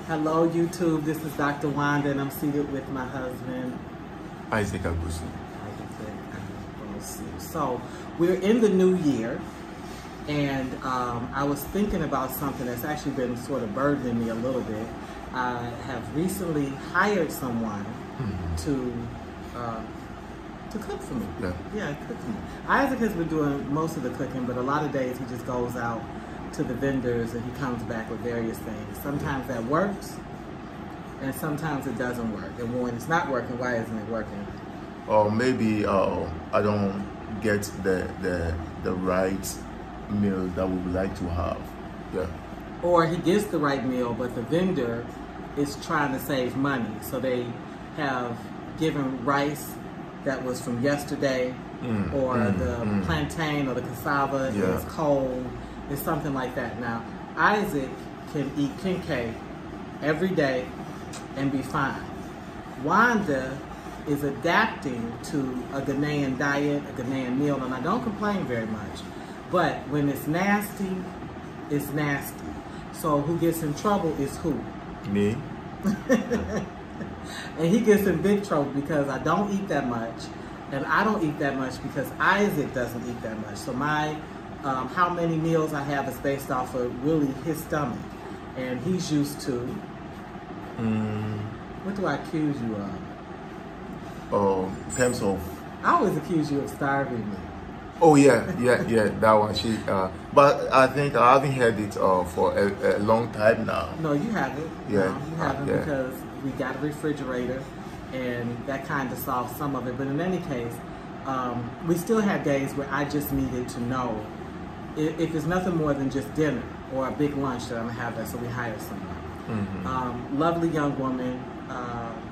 Hello, YouTube. This is Dr. Wanda, and I'm seated with my husband, Isaac Agusu. So we're in the new year, and I was thinking about something that's actually been sort of burdening me a little bit. I have recently hired someone to cook for me. Yeah, cook for me. Isaac has been doing most of the cooking, but a lot of days he just goes out to the vendors and he comes back with various things. Sometimes that works, and sometimes it doesn't work. And when it's not working, why isn't it working? Or maybe I don't get the right meal that we would like to have. Yeah. Or he gets the right meal, but the vendor is trying to save money. So they have given rice that was from yesterday, or the plantain or the cassava is cold. It's something like that. Now, Isaac can eat king cake every day and be fine. Wanda is adapting to a Ghanaian diet, a Ghanaian meal, and I don't complain very much. But when it's nasty, it's nasty. So who gets in trouble is who? Me. And he gets in big trouble because I don't eat that much, and I don't eat that much because Isaac doesn't eat that much. So my how many meals I have is based off of really his stomach, and he's used to. What do I accuse you of? In terms of, I always accuse you of starving me. oh yeah, that one. But I think I haven't had it for a long time now. No, you haven't. Yeah, no, you haven't because we got a refrigerator, and that kind of solves some of it. But in any case, we still have days where I just needed to know if it's nothing more than just dinner or a big lunch that I'm gonna have that. So we hired someone. Lovely young woman,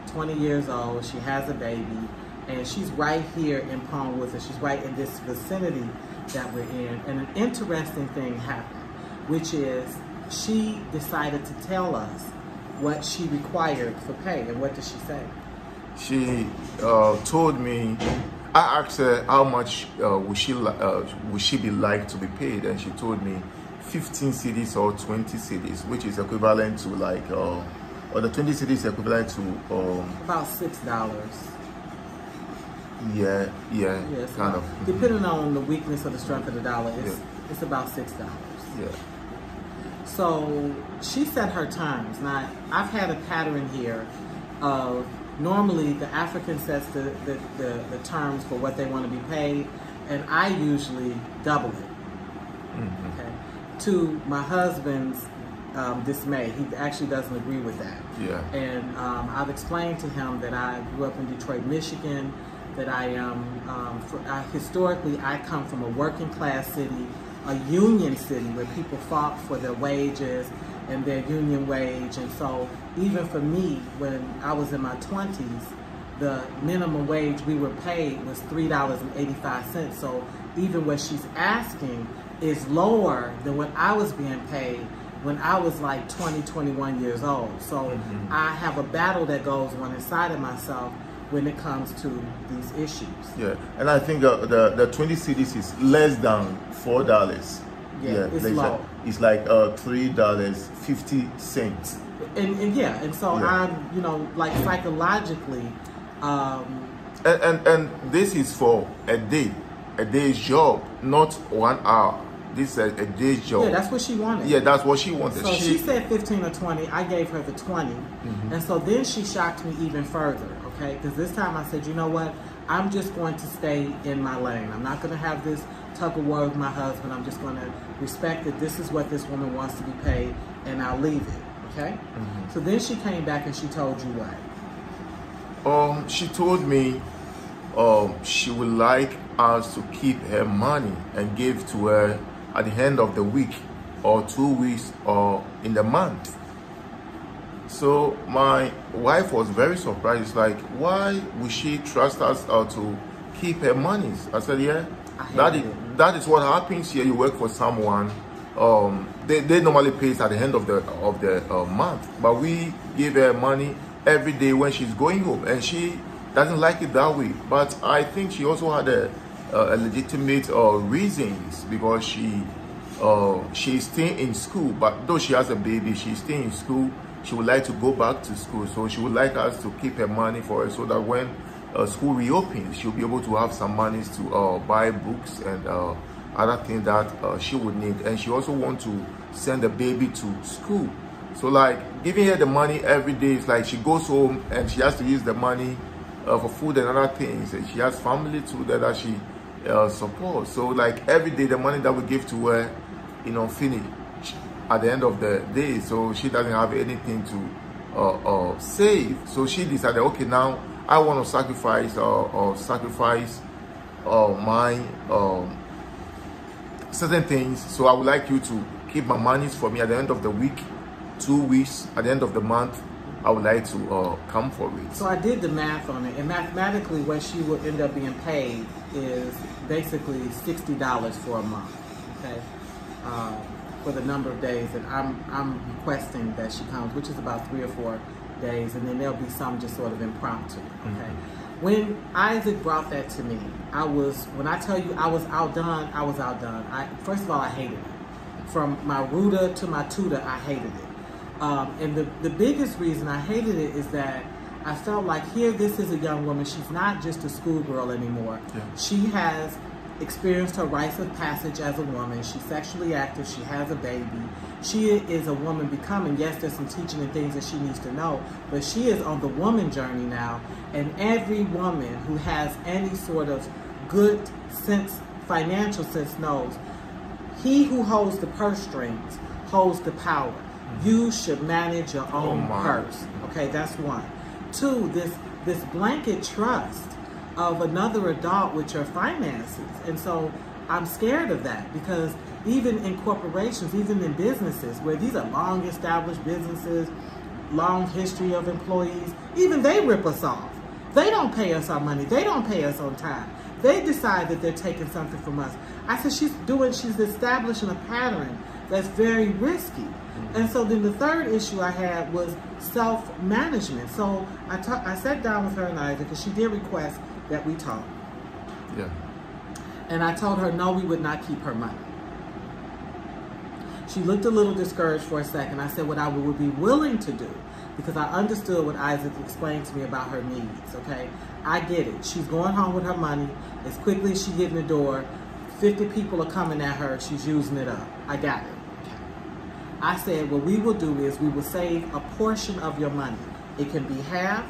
20 years old. She has a baby, and she's right here in Palm Woods, and she's right in this vicinity that we're in. And an interesting thing happened, which is she decided to tell us what she required for pay. And what did she say? She told me. I asked her how much would she be like to be paid, and she told me 15 cedis or 20 cedis, which is equivalent to like, or the 20 cedis equivalent to about $6. Yeah, kind of. Depending on the weakness or the strength of the dollar, it's about $6. Yeah. So she set her terms. Now, I've had a pattern here of normally the African sets the terms for what they want to be paid, and I usually double it. Okay. To my husband's dismay, he actually doesn't agree with that. Yeah. And I've explained to him that I grew up in Detroit, Michigan, that I am, historically, I come from a working class city, a union city where people fought for their wages and their union wage. And so even for me, when I was in my 20s, the minimum wage we were paid was $3.85. So even what she's asking is lower than what I was being paid when I was like 20, 21 years old. So I have a battle that goes on inside of myself when it comes to these issues. Yeah, and I think the 20 cedis is less than $4. Yeah, it's low. It's like $3.50. And so I'm, like psychologically. And this is for a day's job, not 1 hour. This is a day's job. Yeah, that's what she wanted. Yeah, that's what she wanted. So she said 15 or 20. I gave her the 20. And so then she shocked me even further, okay? Because this time I said, you know what? I'm just going to stay in my lane. I'm not going to have this tug of war with my husband. I'm just going to respect that this is what this woman wants to be paid, and I'll leave it, okay? So then she came back and she told you what? She told me she would like us to keep her money and give to her at the end of the week or 2 weeks or in the month. So my wife was very surprised. It's like, why would she trust us to keep her money? I said, yeah, that is what happens here. You work for someone. They normally pay at the end of the month, but we give her money every day when she's going home, and she doesn't like it that way. But I think she also had a legitimate reasons, because she's staying in school. But though she has a baby, she's staying in school, she would like to go back to school. So she would like us to keep her money for her so that when school reopens, she'll be able to have some monies to buy books and other things that she would need. And she also wants to send the baby to school. So like giving her the money every day is like she goes home and she has to use the money for food and other things. And she has family too that she supports. So like every day the money that we give to her, finish at the end of the day. So she doesn't have anything to save. So she decided, okay, now I want to sacrifice my certain things. So I would like you to keep my monies for me at the end of the week, 2 weeks, at the end of the month. I would like to come for it. So I did the math on it, and mathematically what she would end up being paid is basically $60 for a month, okay, for the number of days that I'm requesting that she comes, which is about 3 or 4 days, and then there'll be some just sort of impromptu, okay. When Isaac brought that to me, when I tell you I was outdone, I was outdone. First of all, I hated it. From my rooter to my tutor, I hated it. And the biggest reason I hated it is that I felt like this is a young woman. She's not just a schoolgirl anymore. Yeah. She has experienced her rites of passage as a woman. She's sexually active. She has a baby. She is a woman becoming. Yes, there's some teaching and things that she needs to know, but she is on the woman journey now. And every woman who has any sort of good sense, financial sense, knows he who holds the purse strings holds the power. You should manage your own purse. Okay, that's one. Two, this blanket trust of another adult with your finances. And so I'm scared of that, because even in corporations, even in businesses where these are long established businesses, long history of employees, even they rip us off. They don't pay us our money. They don't pay us on time. They decide that they're taking something from us. I said, she's establishing a pattern that's very risky. And so then the third issue I had was self-management. So I sat down with her and Isaac, because she did request that we talk. Yeah. And I told her, no, we would not keep her money. She looked a little discouraged for a second. I said what I would be willing to do, because I understood what Isaac explained to me about her needs, okay? I get it. She's going home with her money. As quickly as she gets in the door, 50 people are coming at her. She's using it up. I got it. I said, what we will do is we will save a portion of your money. It can be half,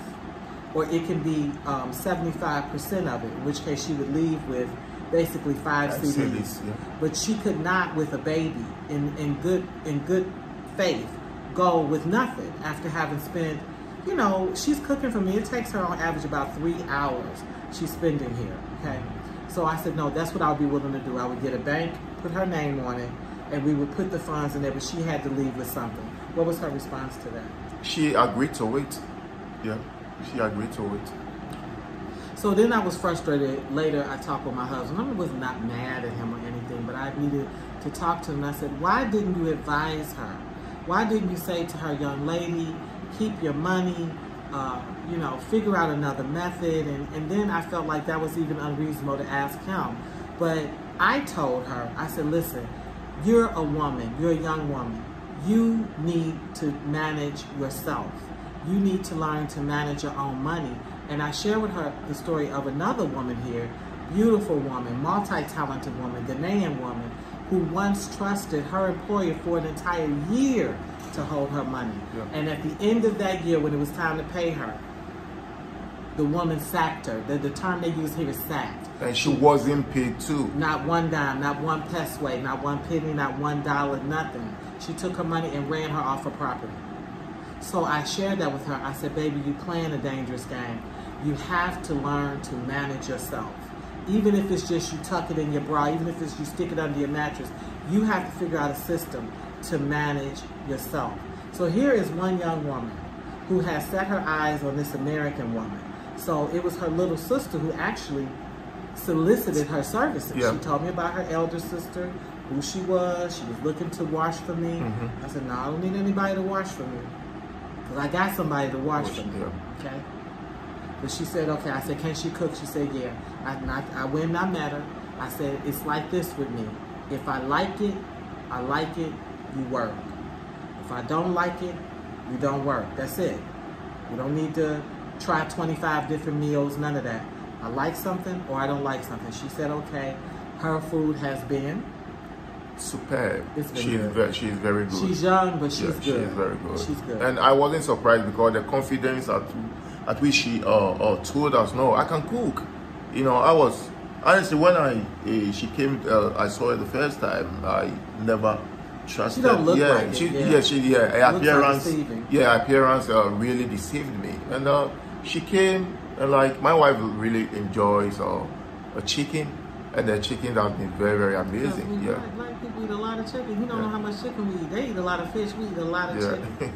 or it can be 75% of it, in which case she would leave with basically 5 CDs. Yeah. But she could not, with a baby, in good faith, go with nothing after having spent, she's cooking for me. It takes her on average about 3 hours she's spending here, okay? So I said, no, that's what I would be willing to do. I would get a bank, put her name on it, and we would put the funds in there, but she had to leave with something. What was her response to that? She agreed to it. Yeah, she agreed to it. So then I was frustrated. Later, I talked with my husband. I was not mad at him or anything, but I needed to talk to him. And I said, why didn't you advise her? Why didn't you say to her, young lady, keep your money, figure out another method? And then I felt like that was even unreasonable to ask him. But I told her, I said, listen, you're a woman, you're a young woman. You need to manage yourself. You need to learn to manage your own money. And I share with her the story of another woman here, beautiful woman, multi-talented woman, Ghanaian woman, who once trusted her employer for an entire year to hold her money. Yeah. And at the end of that year, when it was time to pay her, the woman sacked her. The term they use here is sacked. And she wasn't paid too. Not one dime, not one pesway, not one penny, not $1, nothing. She took her money and ran her off her property. So I shared that with her. I said, baby, you playing a dangerous game. You have to learn to manage yourself. Even if it's just you tuck it in your bra, even if it's you stick it under your mattress, you have to figure out a system to manage yourself. So here is one young woman who has set her eyes on this American woman. So it was her little sister who actually solicited her services. Yeah. She told me about her elder sister, who she was looking to wash for me. Mm-hmm. I said, no, I don't need anybody to wash for me, because I got somebody to wash for me, okay? But she said, okay. I said, can she cook? She said, yeah. I went and I met her. I said, it's like this with me. If I like it, you work. If I don't like it, We don't work. That's it. We don't need to try 25 different meals, none of that. I like something or I don't like something. She said, okay. Her food has been superb. She is very good. She's young, but she's good. She is very good. She's good. And I wasn't surprised because the confidence at which she told us, no, I can cook. You know, I was honestly when she came, I saw her the first time. I never trusted. She don't look like it. Her appearance really deceived me. And she came, and like my wife really enjoys a chicken. And the chicken has been very, very amazing. Black people eat a lot of chicken. You don't know how much chicken we eat. They eat a lot of fish. We eat a lot of chicken.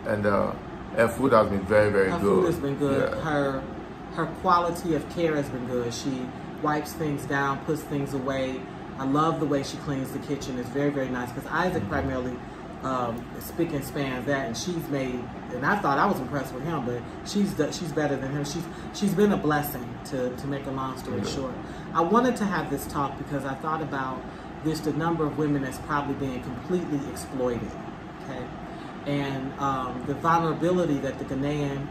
And her food has been very, very good. Her food has been good. Her quality of care has been good. She wipes things down, puts things away. I love the way she cleans the kitchen. It's very, very nice because Isaac primarily spick and spans that, and she's made. And I thought I was impressed with him, but she's better than him. She's been a blessing to make a long story short. I wanted to have this talk because I thought about the number of women that's probably being completely exploited, okay, and the vulnerability that the Ghanaian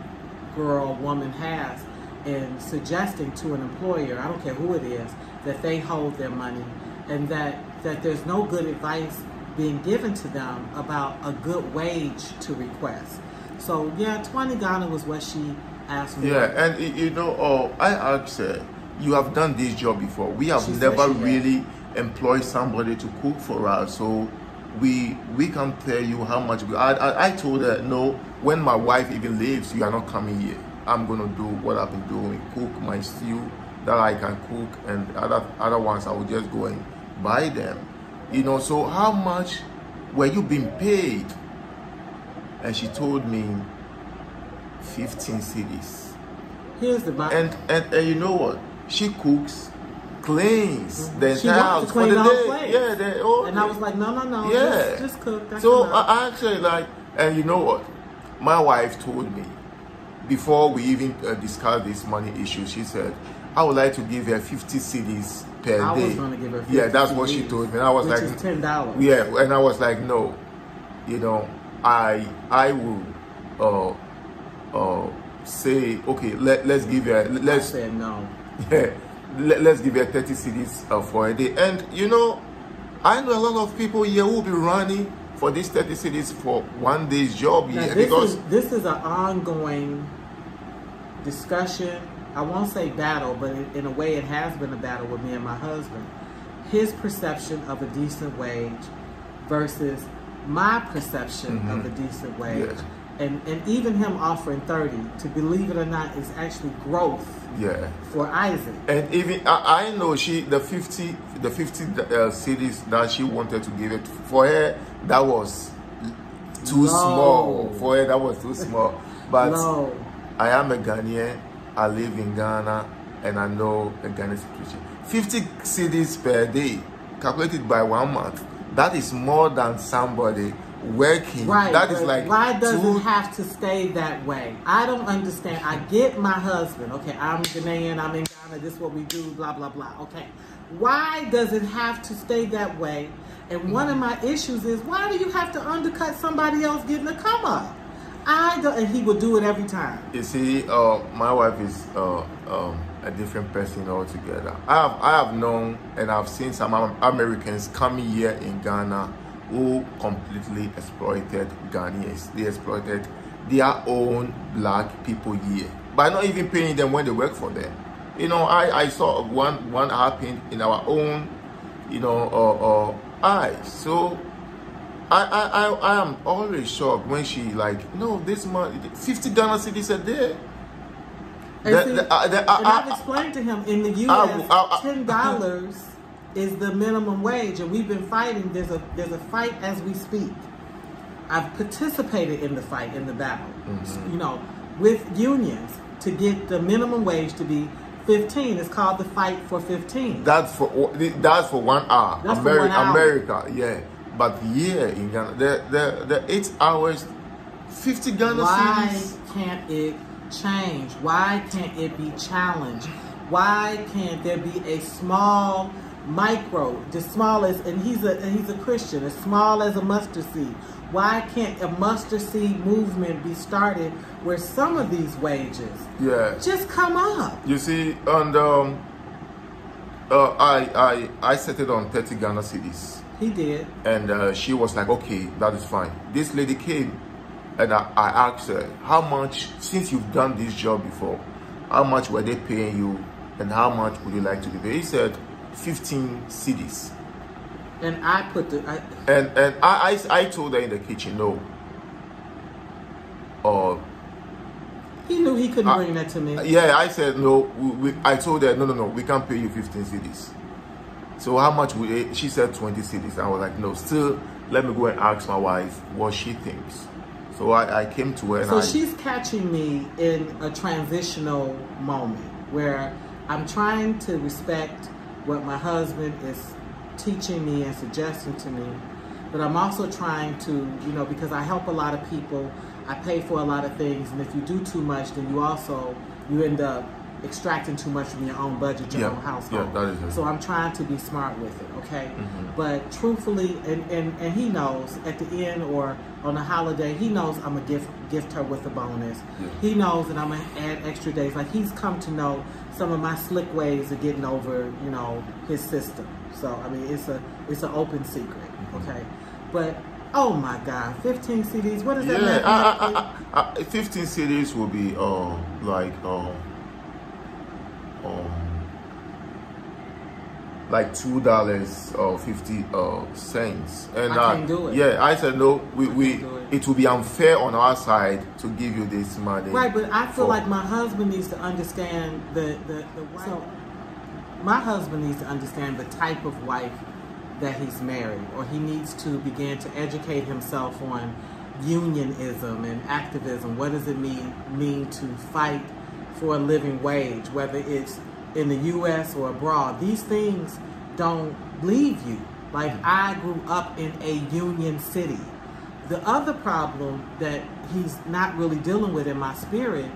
woman has in suggesting to an employer, I don't care who it is, that they hold their money, and that there's no good advice being given to them about a good wage to request. So yeah, 20 Ghana was what she asked me. Yeah, and you know, I asked her, you have done this job before. We have never really employed somebody to cook for us, so we can tell you how much. I told her, no, when my wife even leaves, you are not coming here. I'm gonna do what I've been doing, cook my stew that I can cook, and other ones I will just go and buy them. You know, so how much were you being paid? And she told me 15 cedis. Here's the bottom. And you know what? She cooks, cleans the she entire house for the day. Place. Yeah, and I was like, no, yeah. just cook. That's so enough. I actually like, and you know what? My wife told me before we even discussed this money issue. She said, I would like to give her 50 cedis per day. I was going to give her 50 Yeah, that's what she told me. And I was which like, is $10. Yeah, and I was like, no, you know, I will say, okay, let's give her. I said no. Yeah, let's give her 30 cedis for a day. And you know, I know a lot of people here who will be running for these 30 cedis for one day's job here. This is an ongoing discussion. I won't say battle, but in a way it has been a battle with me and my husband. His perception of a decent wage versus my perception of a decent wage. Yes. And even him offering 30, to believe it or not, is actually growth for Isaac. And even I know the 50 cedis that she wanted to give it, for her that was too small. For her that was too small. But I am a Ghanaian. I live in Ghana, and I know the Ghana situation. 50 cedis per day, calculated by 1 month, that is more than somebody working. Right. That is like, why does it have to stay that way? I don't understand. I get my husband. Okay, I'm Ghanaian, I'm in Ghana, this is what we do, blah, blah, blah. Okay. Why does it have to stay that way? And one of my issues is, why do you have to undercut somebody else getting a come up? And he would do it every time. You see, my wife is a different person altogether. I have known and I've seen some Americans coming here in Ghana who completely exploited Ghanaians. They exploited their own black people here by not even paying them when they work for them. You know, I saw one happen in our own, eyes. So I am always shocked when she like, no, this month 50 Ghana cedis a day. And I've explained to him in the U.S. $10 is the minimum wage, and we've been fighting. There's a fight as we speak. I've participated in the fight, in the battle, with unions to get the minimum wage to be 15. It's called the Fight for 15. That's for 1 hour. That's for 1 hour. America, yeah. But here in Ghana, the 8 hours, 50 Ghana cedis. Why can't it change? Why can't it be challenged? Why can't there be a small micro, the smallest, and he's a Christian, as small as a mustard seed. Why can't a mustard seed movement be started where some of these wages just come up? You see, and I set it on 30 Ghana cedis. He did. And she was like, okay, that is fine. This lady came and I asked her, how much, since you've done this job before, how much were they paying you and how much would you like to be paid? He said 15 cedis. And I put the... I told her in the kitchen, no. He knew he couldn't bring that to me. Yeah, I said, no. I told her, no, we can't pay you 15 cedis. So how much would it? She said 20 cedis. I was like, no, still, let me go and ask my wife what she thinks. So I came to her. So she's catching me in a transitional moment where I'm trying to respect what my husband is teaching me and suggesting to me, but I'm also trying to, you know, because I help a lot of people, I pay for a lot of things, and if you do too much, then you end up extracting too much from your own budget, your own household. Yeah, that is it. So I'm trying to be smart with it, okay? But truthfully, and he knows at the end or on a holiday, he knows I'm gonna gift her with a bonus. He knows that I'm gonna add extra days. Like, he's come to know some of my slick ways of getting over, you know, his system. So I mean, it's an open secret, okay? But oh my God, 15 CDs. What does that mean? 15 CDs will be like $2.50. And I can't do it. Yeah, I said no. It will be unfair on our side to give you this money. Right, but I feel like my husband needs to understand so my husband needs to understand the type of wife that he's married, or he needs to begin to educate himself on unionism and activism. What does it mean to fight for a living wage, whether it's in the U.S. or abroad? These things don't leave you. Like, I grew up in a union city. The other problem that he's not really dealing with in my spirit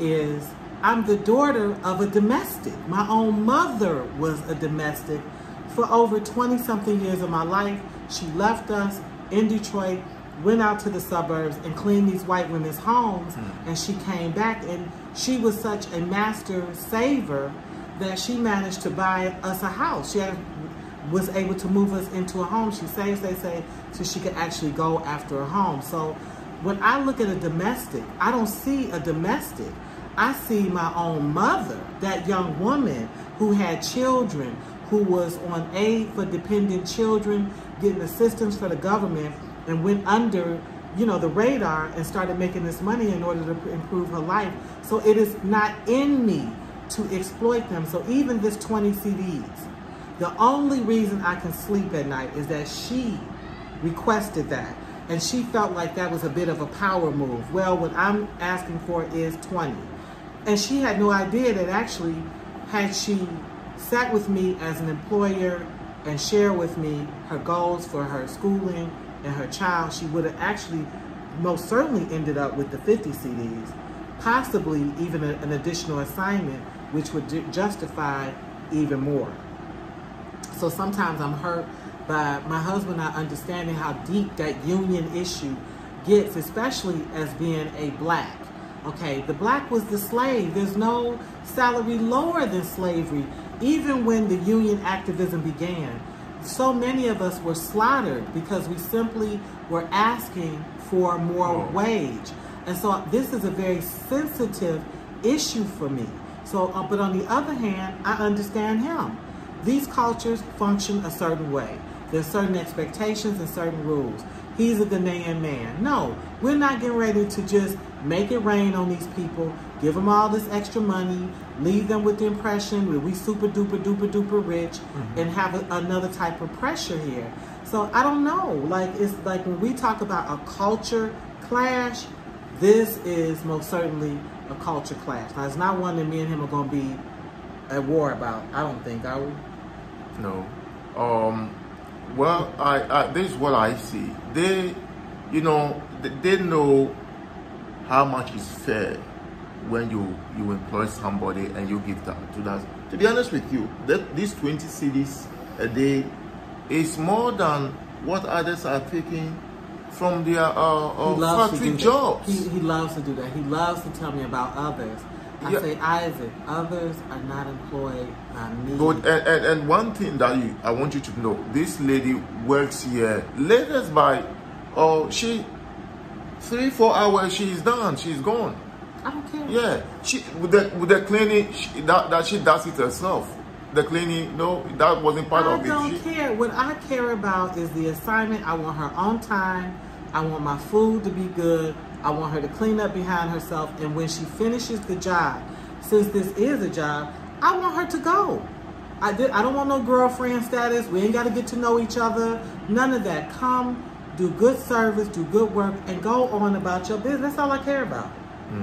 is I'm the daughter of a domestic. My own mother was a domestic for over 20-something years of my life. She left us in Detroit, went out to the suburbs and cleaned these white women's homes, and she came back, and she was such a master saver that she managed to buy us a house. She was able to move us into a home. She saves, they say, so she could actually go after a home. So when I look at a domestic, I don't see a domestic. I see my own mother, that young woman who had children, who was on aid for dependent children, getting assistance for the government, and went under, you know, the radar and started making this money in order to improve her life. So it is not in me to exploit them. So even this 20 CDs, the only reason I can sleep at night is that she requested that. And she felt like that was a bit of a power move. Well, what I'm asking for is 20. And she had no idea that actually, had she sat with me as an employer and shared with me her goals for her schooling and her child, she would have actually most certainly ended up with the 50 CDs, possibly even an additional assignment, which would justify even more. So sometimes I'm hurt by my husband not understanding how deep that union issue gets, especially as being a black. Okay, the black was the slave. There's no salary lower than slavery. Even when the union activism began, so many of us were slaughtered because we simply were asking for more wage. And so this is a very sensitive issue for me. So, but on the other hand, I understand him. These cultures function a certain way. There's certain expectations and certain rules. He's a Ghanaian man. No, we're not getting ready to just make it rain on these people, give them all this extra money, leave them with the impression that we super duper duper duper rich, and have another type of pressure here. So I don't know. Like, it's like when we talk about a culture clash, this is most certainly a culture clash. Now, it's not one that me and him are going to be at war about. I don't think, are we? No. Well, this is what I see. They know how much is fair when you employ somebody and you give that to that. To be honest with you, these 20 CDs a day is more than what others are taking from their factory jobs. He loves to do that. He loves to tell me about others. I say, Isaac, others are not employed by me. But, and one thing that I want you to know, this lady works here. Latest by, she 3-4 hours, she's done. She's gone. I don't care. Yeah, with the cleaning, that she does it herself. The cleaning, no, that wasn't part of it. I don't care. What I care about is the assignment. I want her on time. I want my food to be good. I want her to clean up behind herself. And when she finishes the job, since this is a job, I want her to go. I don't want no girlfriend status. We ain't got to get to know each other. None of that. Come, do good service, do good work, and go on about your business. That's all I care about.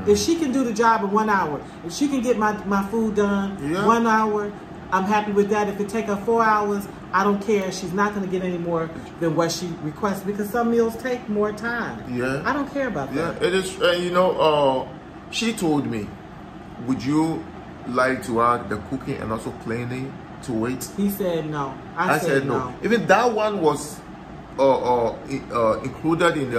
If she can do the job in 1 hour, if she can get my food done 1 hour, I'm happy with that. If it take her 4 hours, I don't care. She's not going to get any more than what she requests because some meals take more time. Yeah. I don't care about that. Yeah, it is. She told me, would you like to add the cooking and also cleaning to it? He said no. I said no. Even that one was included in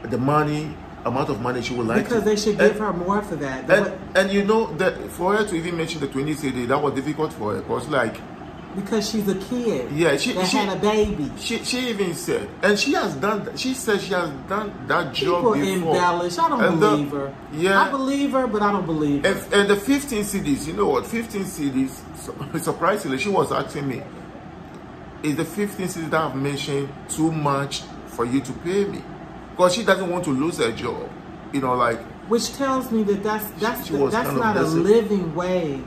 the money. Amount of money she would like because they should give her more for that. And you know that for her to even mention the 20 cedi, that was difficult for her. Because because she's a kid. Yeah, she had a baby. She even said, and she has done. She said she has done that job before. People embellish. I don't believe her. Yeah, I believe her, but I don't believe her. And the 15 cedis, you know what? 15 cedis. Surprisingly, she was asking me, "Is the 15 cedis that I've mentioned too much for you to pay me?" Because she doesn't want to lose her job, Which tells me that that's not a living wage.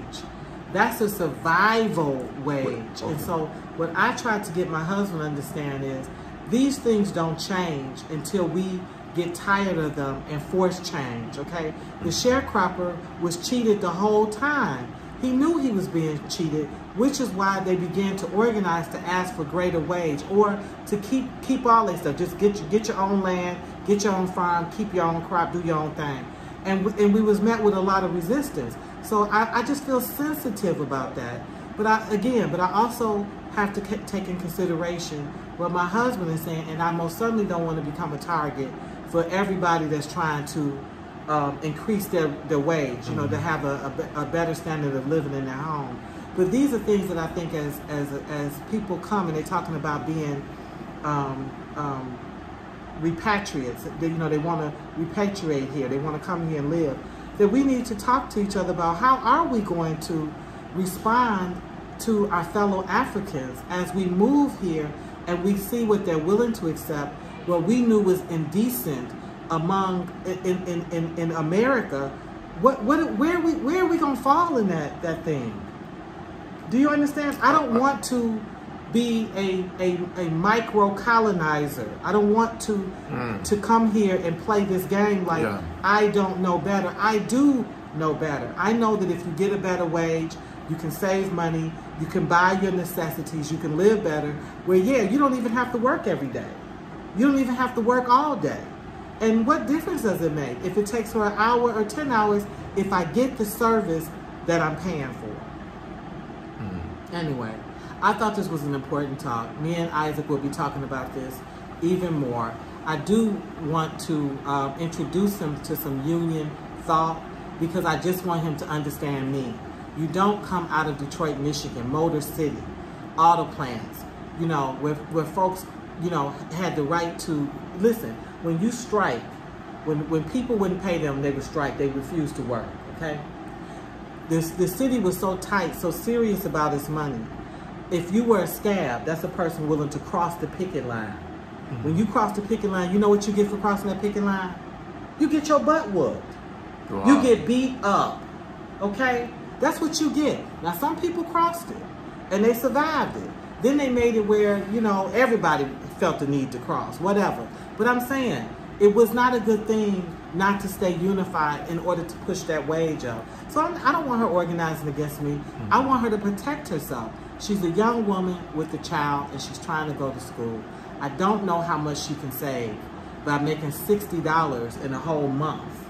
That's a survival wage. Okay. And so what I try to get my husband to understand is these things don't change until we get tired of them and force change, okay? The sharecropper was cheated the whole time. He knew he was being cheated, which is why they began to organize to ask for greater wage or to keep all that stuff. Just get your own land, get your own farm, keep your own crop, do your own thing. And we was met with a lot of resistance. So I just feel sensitive about that. But I also have to take in consideration what my husband is saying, and I most certainly don't want to become a target for everybody that's trying to increase their wage, to have a better standard of living in their home. But these are things that I think as people come and they're talking about being repatriates, they want to repatriate here, they want to come here and live, that we need to talk to each other about how are we going to respond to our fellow Africans as we move here and we see what they're willing to accept, what we knew was indecent in America. Where are we gonna fall in that thing? Do you understand? I don't want to be a micro colonizer. I don't want to come here and play this game like I don't know better. I do know better. I know that if you get a better wage, you can save money, you can buy your necessities, you can live better. Where you don't even have to work every day. You don't even have to work all day. And what difference does it make if it takes her an hour or 10 hours if I get the service that I'm paying for? Anyway, I thought this was an important talk. Me and Isaac will be talking about this even more. I do want to introduce him to some union thought because I just want him to understand me. You don't come out of Detroit, Michigan, Motor City, auto plants, where folks, had the right to, listen, when you strike, when people wouldn't pay them, they would strike, they refused to work, okay? The city was so tight, so serious about its money. If you were a scab, that's a person willing to cross the picket line. When you cross the picket line, you know what you get for crossing that picket line? You get your butt whooped. Wow. You get beat up, okay? That's what you get. Now, some people crossed it, and they survived it. Then they made it where, everybody felt the need to cross, whatever. But I'm saying, it was not a good thing not to stay unified in order to push that wage up. So I don't want her organizing against me. I want her to protect herself. She's a young woman with a child, and she's trying to go to school. I don't know how much she can save by making $60 in a whole month.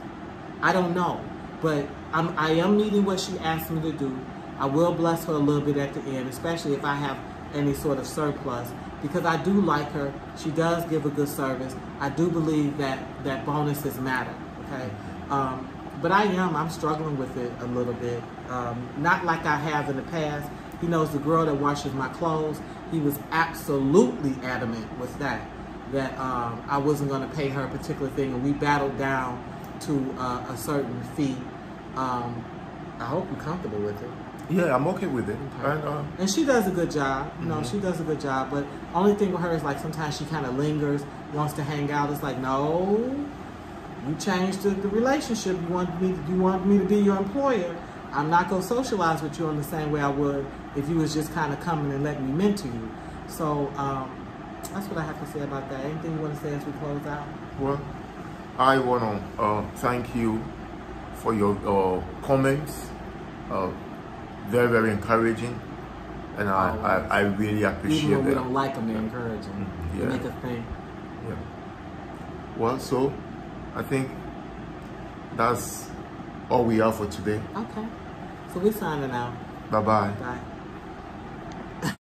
I don't know, but I am meeting what she asked me to do. I will bless her a little bit at the end, especially if I have any sort of surplus, because I do like her. She does give a good service. I do believe that bonuses matter, okay? But I'm struggling with it a little bit. Not like I have in the past. He knows the girl that washes my clothes. He was absolutely adamant with that I wasn't going to pay her a particular thing, and we battled down to a certain fee. I hope you're comfortable with it. Yeah, I'm okay with it. Okay. And she does a good job. You know, she does a good job. But only thing with her is like sometimes she kind of lingers, wants to hang out. It's like, no, you changed the relationship. You want me to be your employer. I'm not gonna socialize with you in the same way I would if you was just kind of coming and letting me mentor you. So that's what I have to say about that. Anything you want to say as we close out? Well, I want to thank you for your comments. Very, very encouraging, and I really appreciate it. Even when we don't like them, they're encouraging. Yeah. They make us think. Yeah. Well, so I think that's all we have for today. Okay. So we're signing out. Bye-bye. Bye.